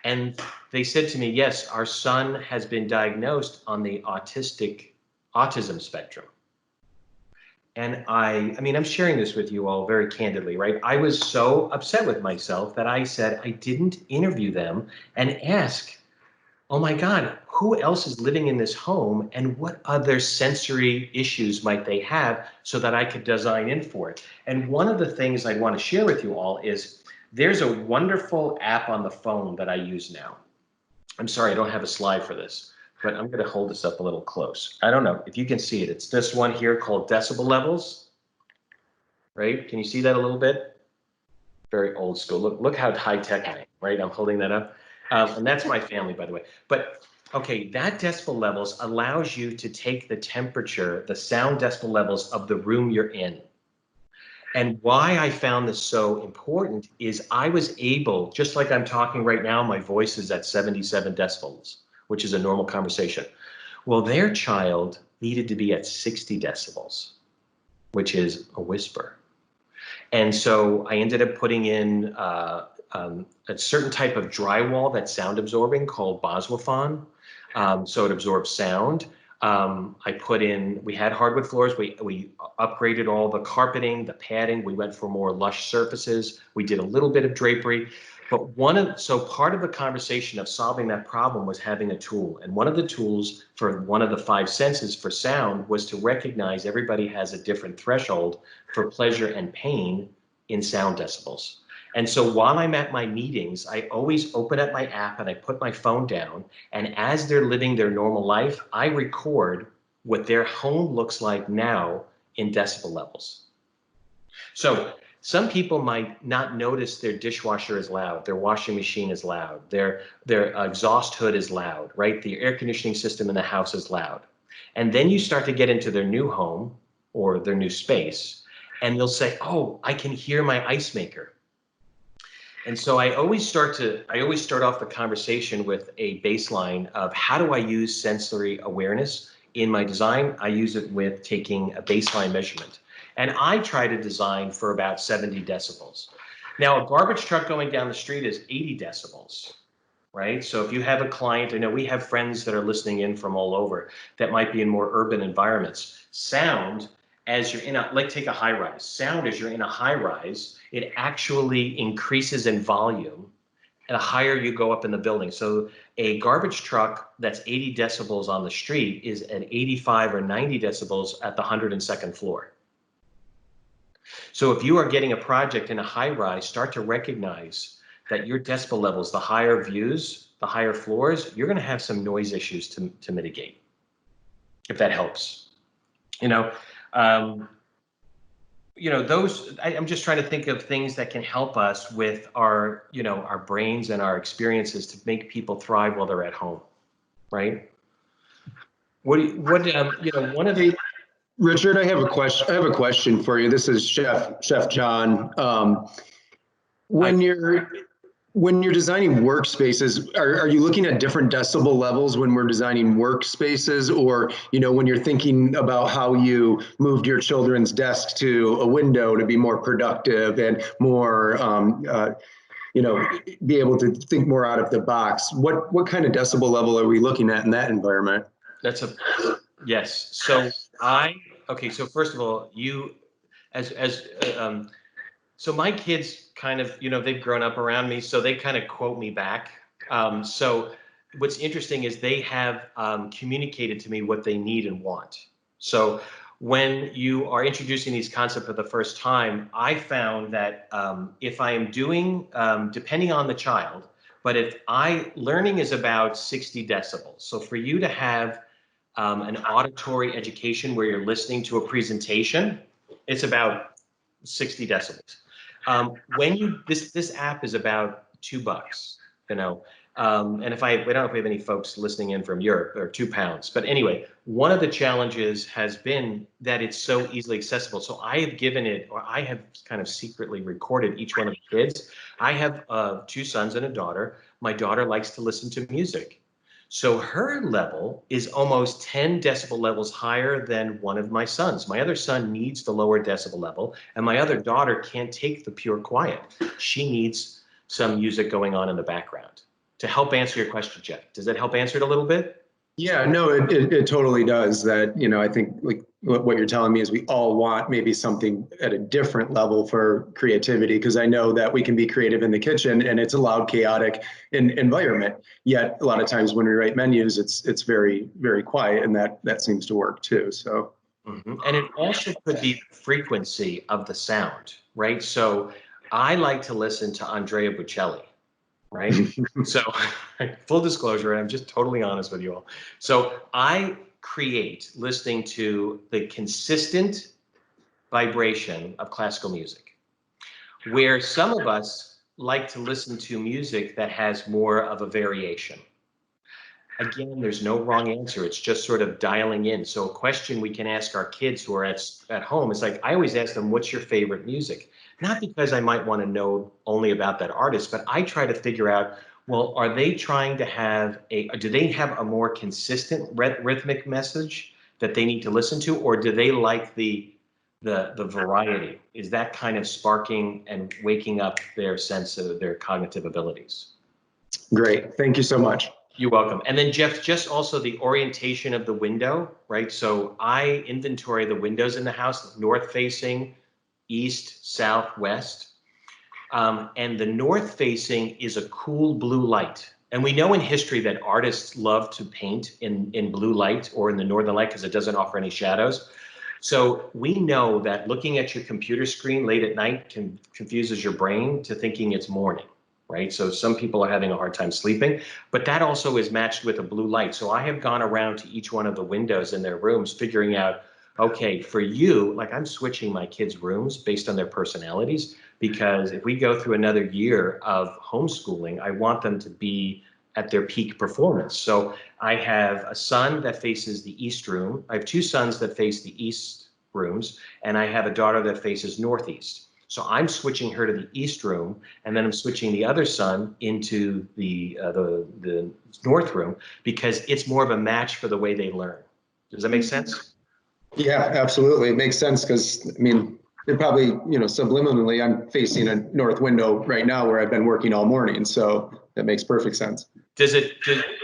And they said to me, yes, our son has been diagnosed on the autism spectrum. And I mean, I'm sharing this with you all very candidly, right? I was so upset with myself that I said I didn't interview them and ask, oh my God, who else is living in this home and what other sensory issues might they have so that I could design in for it? And one of the things I want to share with you all is there's a wonderful app on the phone that I use now. I'm sorry, I don't have a slide for this, but I'm going to hold this up a little close. I don't know if you can see it. It's this one here called Decibel Levels, right? Can you see that a little bit? Very old school. Look how high tech I am, right? I'm holding that up. And that's my family, by the way. But okay, that decibel levels allows you to take the temperature, the sound decibel levels of the room you're in. And why I found this so important is I was able, just like I'm talking right now, my voice is at 77 decibels, which is a normal conversation. Well, their child needed to be at 60 decibels, which is a whisper. And so I ended up putting in a certain type of drywall that's sound absorbing called Boswafon. So it absorbs sound. We had hardwood floors. We upgraded all the carpeting, the padding. We went for more lush surfaces. We did a little bit of drapery. But so part of the conversation of solving that problem was having a tool. And one of the tools for one of the 5 senses for sound was to recognize everybody has a different threshold for pleasure and pain in sound decibels. And so while I'm at my meetings, I always open up my app and I put my phone down. And as they're living their normal life, I record what their home looks like now in decibel levels. So some people might not notice their dishwasher is loud, their washing machine is loud, their exhaust hood is loud, right? The air conditioning system in the house is loud. And then you start to get into their new home or their new space, and they'll say, oh, I can hear my ice maker. And so I always start off the conversation with a baseline of how do I use sensory awareness in my design? I use it with taking a baseline measurement. And I try to design for about 70 decibels. Now, a garbage truck going down the street is 80 decibels, right? So if you have a client, I know we have friends that are listening in from all over that might be in more urban environments. Sound, as you're take a high rise. Sound, as you're in a high rise, it actually increases in volume and the higher you go up in the building. So a garbage truck that's 80 decibels on the street is at 85 or 90 decibels at the 102nd floor. So if you are getting a project in a high rise, start to recognize that your decibel levels, the higher views, the higher floors, you're going to have some noise issues to mitigate, if that helps. I'm just trying to think of things that can help us with our brains and our experiences to make people thrive while they're at home, right? Richard, I have a question for you. This is Chef John. When you're designing workspaces, are you looking at different decibel levels when we're designing workspaces, or when you're thinking about how you moved your children's desk to a window to be more productive and more be able to think more out of the box? What kind of decibel level are we looking at in that environment? Yes. So so first of all, so my kids kind of, they've grown up around me, so they kind of quote me back So what's interesting is they have communicated to me what they need and want. So when you are introducing these concepts for the first time, I found that if I am doing, depending on the child, but if learning is about 60 decibels. So for you to have an auditory education where you're listening to a presentation, it's about 60 decibels. This app is about $2, you know. And we don't know if we have any folks listening in from Europe, or £2. But anyway, one of the challenges has been that it's so easily accessible. So I have given it, or I have kind of secretly recorded each one of the kids. I have 2 sons and a daughter. My daughter likes to listen to music. So her level is almost 10 decibel levels higher than one of my sons. My other son needs the lower decibel level, and my other daughter can't take the pure quiet. She needs some music going on in the background. To help answer your question, Jeff, does that help answer it a little bit? Yeah, no, it totally does. That, you know, I think like what you're telling me is we all want maybe something at a different level for creativity, because I know that we can be creative in the kitchen and it's a loud, chaotic environment. Yet a lot of times when we write menus, it's very, very quiet, and that seems to work too. So. Mm-hmm. And it also could be the frequency of the sound, right? So I like to listen to Andrea Bocelli. Right? So full disclosure, I'm just totally honest with you all. So I create listening to the consistent vibration of classical music, where some of us like to listen to music that has more of a variation. Again, there's no wrong answer. It's just sort of dialing in. So a question we can ask our kids who are at home is like, I always ask them, what's your favorite music? Not because I might want to know only about that artist, but I try to figure out, well, are they trying to have do they have a more consistent rhythmic message that they need to listen to, or do they like the variety? Is that kind of sparking and waking up their sense of their cognitive abilities? Great. Thank you so much. You're welcome. And then Jeff, just also the orientation of the window, right? So I inventory the windows in the house, north facing, east, south, west. And the north facing is a cool blue light. And we know in history that artists love to paint in blue light or in the northern light because it doesn't offer any shadows. So we know that looking at your computer screen late at night confuses your brain to thinking it's morning. Right? So some people are having a hard time sleeping, but that also is matched with a blue light. So I have gone around to each one of the windows in their rooms, figuring out, okay, for you, like I'm switching my kids' rooms based on their personalities, because if we go through another year of homeschooling, I want them to be at their peak performance. So I have a son that faces the east room. I have 2 sons that face the east rooms, and I have a daughter that faces northeast. So I'm switching her to the east room, and then I'm switching the other son into the north room, because it's more of a match for the way they learn. Does that make sense? Yeah, absolutely. It makes sense, because I mean, it probably, you know, subliminally, I'm facing a north window right now where I've been working all morning. So that makes perfect sense.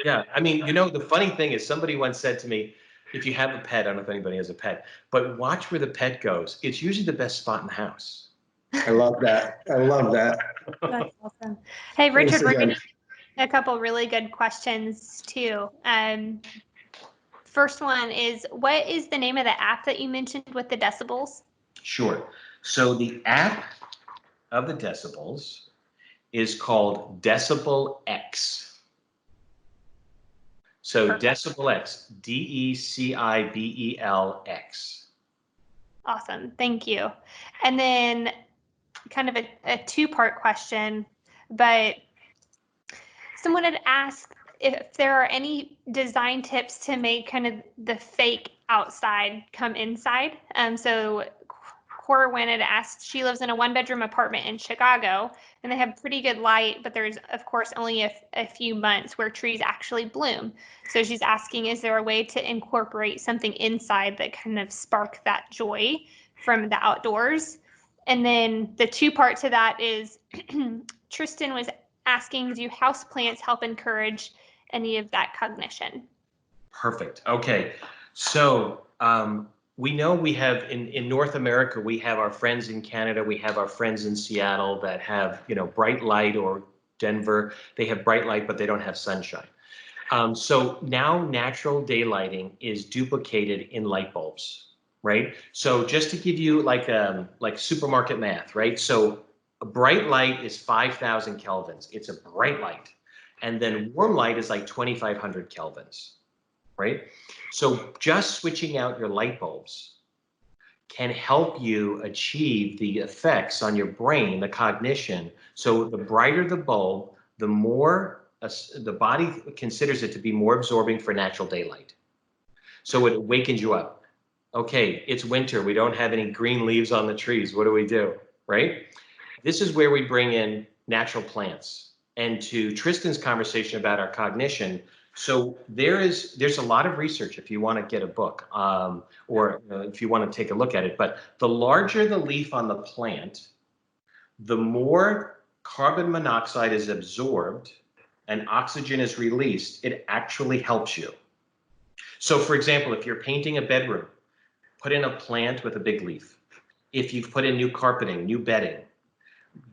Yeah. I mean, you know, the funny thing is somebody once said to me, if you have a pet, I don't know if anybody has a pet, but watch where the pet goes. It's usually the best spot in the house. I love that. I love that. That's awesome. Hey, Richard, we're getting a couple really good questions too. First one is, what is the name of the app that you mentioned with the decibels? Sure. So the app of the decibels is called Decibel X. So perfect. Decibel X, DECIBEL-X. Awesome. Thank you. And then kind of a 2-part question, but someone had asked if there are any design tips to make kind of the fake outside come inside. So Corwin had asked, she lives in a 1-bedroom apartment in Chicago, and they have pretty good light, but there's, of course, only a few months where trees actually bloom. So she's asking, is there a way to incorporate something inside that kind of spark that joy from the outdoors? And then the 2-part to that is Tristan was asking, do houseplants help encourage any of that cognition? Perfect. Okay. So we know we have in North America, we have our friends in Canada, we have our friends in Seattle that have, you know, bright light or Denver, they have bright light, but they don't have sunshine. So now natural daylighting is duplicated in light bulbs, right? So just to give you like supermarket math, right? So a bright light is 5,000 kelvins. It's a bright light. And then warm light is like 2,500 kelvins, right? So just switching out your light bulbs can help you achieve the effects on your brain, the cognition. So the brighter the bulb, the more the body considers it to be more absorbing for natural daylight. So it wakens you up. Okay, it's winter. We don't have any green leaves on the trees. What do we do, right? This is where we bring in natural plants. And to Tristan's conversation about our cognition, so there's a lot of research if you want to get a book or if you want to take a look at it. But the larger the leaf on the plant, the more carbon monoxide is absorbed and oxygen is released, it actually helps you. So for example, if you're painting a bedroom, put in a plant with a big leaf. If you've put in new carpeting, new bedding,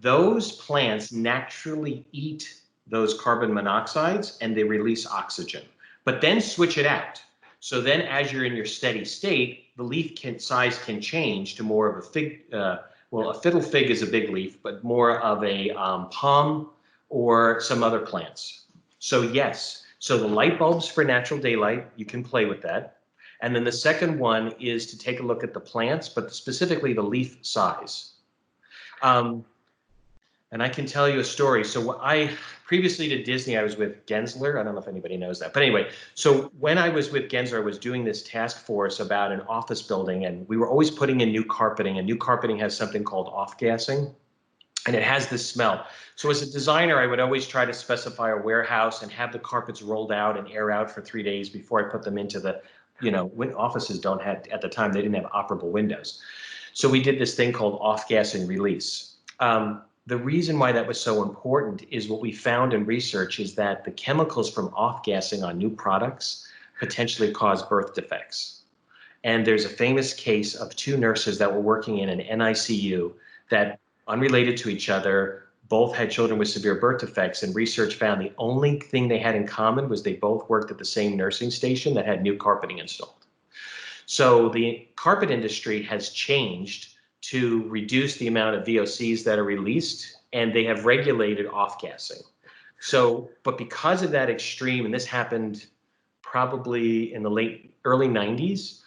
those plants naturally eat those carbon monoxides and they release oxygen, but then switch it out. So then as you're in your steady state, the leaf size can change to more of a fig, well, a fiddle fig is a big leaf, but more of a palm or some other plants. So yes, so the light bulbs for natural daylight, you can play with that. And then the second one is to take a look at the plants, but specifically the leaf size. And I can tell you a story. So previously to Disney, I was with Gensler. I don't know if anybody knows that, but anyway, so when I was with Gensler, I was doing this task force about an office building, and we were always putting in new carpeting, and new carpeting has something called off-gassing, and it has this smell. So as a designer, I would always try to specify a warehouse and have the carpets rolled out and air out for 3 days before I put them into the, when offices don't have, at the time, they didn't have operable windows. So we did this thing called off-gassing release. The reason why that was so important is what we found in research is that the chemicals from off-gassing on new products potentially cause birth defects. And there's a famous case of 2 nurses that were working in an NICU that, unrelated to each other, both had children with severe birth defects, and research found the only thing they had in common was they both worked at the same nursing station that had new carpeting installed. So the carpet industry has changed to reduce the amount of VOCs that are released, and they have regulated off-gassing. So, but because of that extreme, and this happened probably in the early 90s,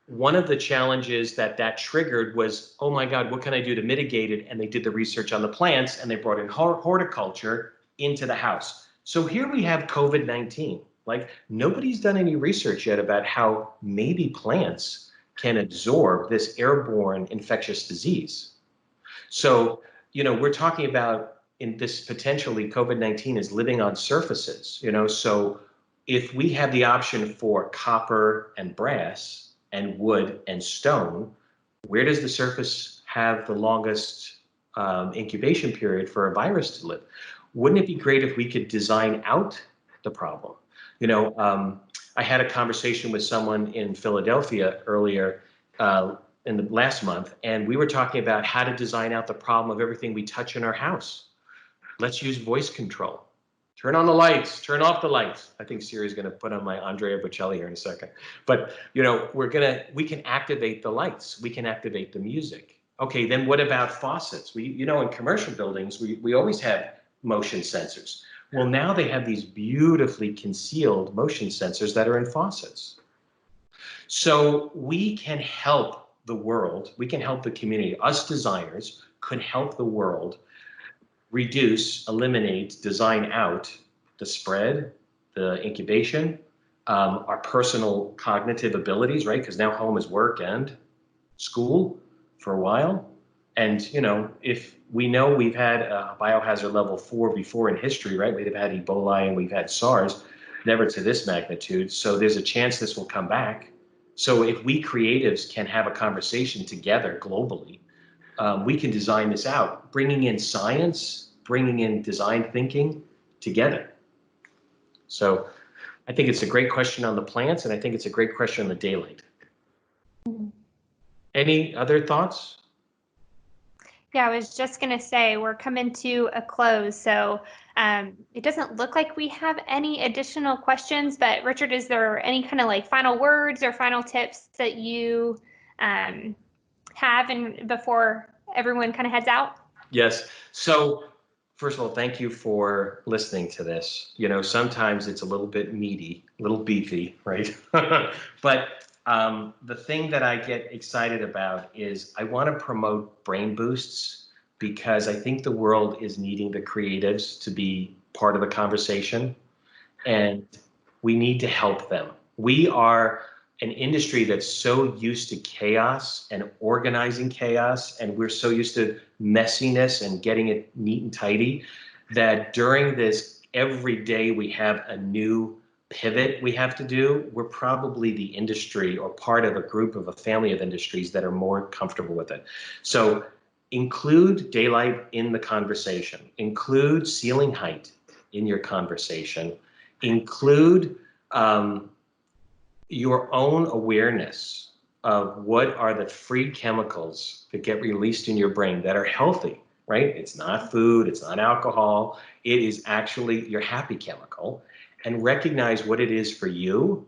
one of the challenges that triggered was, oh my God, what can I do to mitigate it? And they did the research on the plants, and they brought in horticulture into the house. So here we have COVID-19. Like, nobody's done any research yet about how maybe plants can absorb this airborne infectious disease. So, we're talking about in this potentially COVID-19 is living on surfaces, so if we have the option for copper and brass and wood and stone, where does the surface have the longest incubation period for a virus to live? Wouldn't it be great if we could design out the problem? I had a conversation with someone in Philadelphia earlier in the last month, and we were talking about how to design out the problem of everything we touch in our house. Let's use voice control. Turn on the lights, turn off the lights. I think Siri's going to put on my Andrea Bocelli here in a second. But, we can activate the lights. We can activate the music. Okay, then what about faucets? In commercial buildings, we always have motion sensors. Well, now they have these beautifully concealed motion sensors that are in faucets. So we can help the world, we can help the community. Us designers could help the world reduce, eliminate, design out the spread, the incubation, our personal cognitive abilities, right? Because now home is work and school for a while. And, if we know we've had a biohazard level 4 before in history, right? We've had Ebola and we've had SARS, never to this magnitude. So there's a chance this will come back. So if we creatives can have a conversation together globally, we can design this out, bringing in science, bringing in design thinking together. So I think it's a great question on the plants, and I think it's a great question on the daylight. Any other thoughts? Yeah, I was just going to say we're coming to a close. So it doesn't look like we have any additional questions, but Richard, is there any kind of like final words or final tips that you have before everyone kind of heads out? Yes. So first of all, thank you for listening to this. You know, sometimes it's a little bit meaty, a little beefy, right? But the thing that I get excited about is I want to promote brain boosts because I think the world is needing the creatives to be part of the conversation, and we need to help them. We are an industry that's so used to chaos and organizing chaos, and we're so used to messiness and getting it neat and tidy, that during this, every day we have a new pivot we have to do. We're probably the industry or part of a group of a family of industries that are more comfortable with it. So include daylight in the conversation, include ceiling height in your conversation, include your own awareness of what are the free chemicals that get released in your brain that are healthy, right? It's not food, it's not alcohol, it is actually your happy chemical. And recognize what it is for you,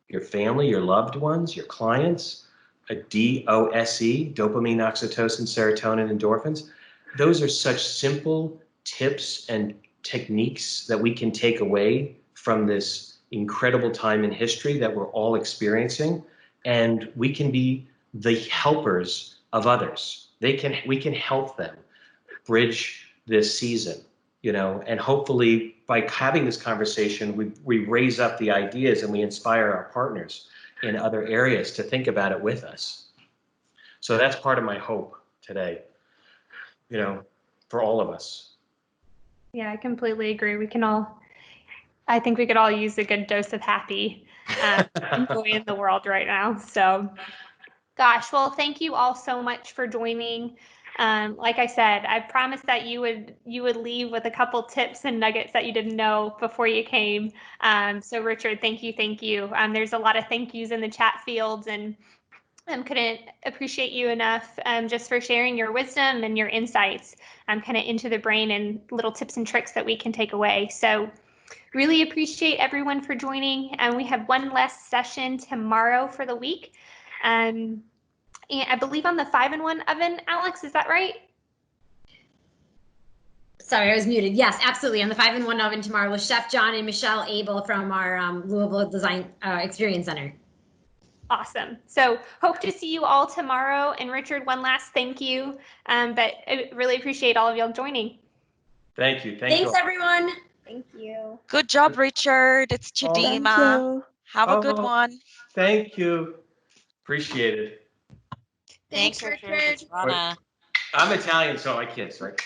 your family, your loved ones, your clients, a DOSE, dopamine, oxytocin, serotonin, endorphins. Those are such simple tips and techniques that we can take away from this incredible time in history that we're all experiencing, and we can be the helpers of others. We can help them bridge this season, you know, and hopefully by having this conversation, we raise up the ideas and we inspire our partners in other areas to think about it with us. So that's part of my hope today, you know, for all of us. Yeah, I completely agree. I think we could all use a good dose of happy and joy in the world right now. So, gosh, well, thank you all so much for joining. Like I said, I promised that you would leave with a couple tips and nuggets that you didn't know before you came. So, Richard, thank you. There's a lot of thank yous in the chat fields, and couldn't appreciate you enough just for sharing your wisdom and your insights kind of into the brain and little tips and tricks that we can take away. So really appreciate everyone for joining. And we have one last session tomorrow for the week. And I believe on the 5-in-1 oven, Alex, is that right? Sorry, I was muted. Yes, absolutely. On the 5-in-1 oven tomorrow with Chef John and Michelle Abel from our Louisville Design Experience Center. Awesome. So hope to see you all tomorrow. And Richard, one last thank you. But I really appreciate all of y'all joining. Thank you. Thanks, everyone. Thank you. Good job, Richard. It's Chidima. Have a good one. Thank you. Appreciate it. Thanks, Richard. It's Rana. I'm Italian, so I can't, right?